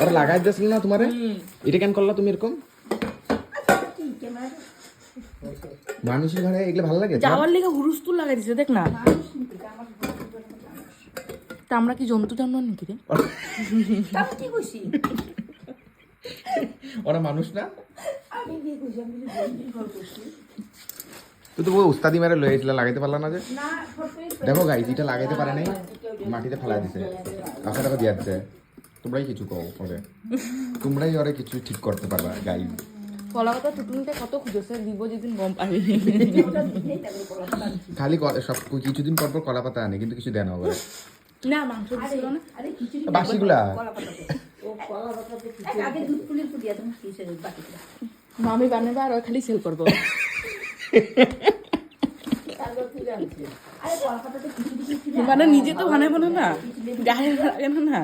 ওরা লাগাই দিয়েছিল না তোমারে? এটা কেন করলা তুমি এরকম? মানুষের ঘরে এগুলো ভালো লাগে? যাওয়ার লেগে হুরুস্তুল লাগাই দিছে দেখ না। তা আমরা কি জন্তু জানোয়ার নাকি রে? ওরা মানুষ না? তুই তো উস্তাদি মেরে লয়েছিল, লাগাইতে পারলা না যে? দেখো গাইজ, এটা লাগাইতে পারে নাই, মাটিতে ফেলাই দিছে, টাকা টাকা দিয়ে দিচ্ছে। তোমরাই কিছু কও পরে, তোমরাই ওরা কিছু ঠিক করতে পারবা গাইজ। কলা পাতা টুটুনিতে কত খুঁজেছে, দিব যেদিন গম পাবি। খালি সব কিছুদিন পর পর কলা পাতা আনে, কিন্তু কিছু দেয় না ওরা। না মাংস ছিল না বাসিগুলা মামি বানাবে আর খালি সেল করবো। মানে নিজে তো বানাবো না, গায়ে লাগে না।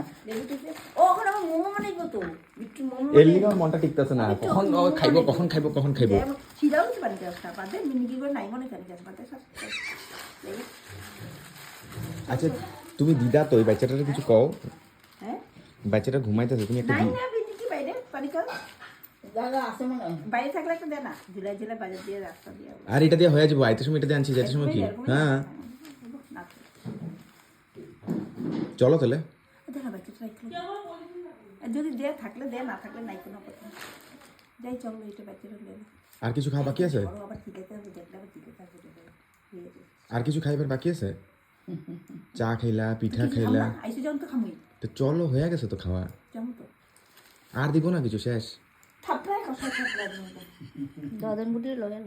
এর লিগে আমার মনটা টিকতেছে না, কখন খাইবো কখন খাইবো কখন খাইবো। আচ্ছা তুমি দিদা তো ওই বাচ্চাটার কিছু কও। বাচ্চাটা ঘুমাইতেছে, তুমি একটা আর এটা দিয়ে হয়ে যাবো। আইতে সময় এটা দিয়ে আনছি, যাইতে সময় কি? হ্যাঁ চলো তাহলে। যদি দে থাকলে দে, না থাকলে নাই কোনো কথা। যাই চলো, এটা বাচ্চাটা লেবে। আর কিছু খাওয়া বাকি আছে? আর কিছু খাইবার বাকি আছে? চা খাইলা, পিঠা খাইলা, তো চলো হয়ে গেছে তো খাওয়া। আর দিব না কিছু, শেষ। দাদান বুটির লগে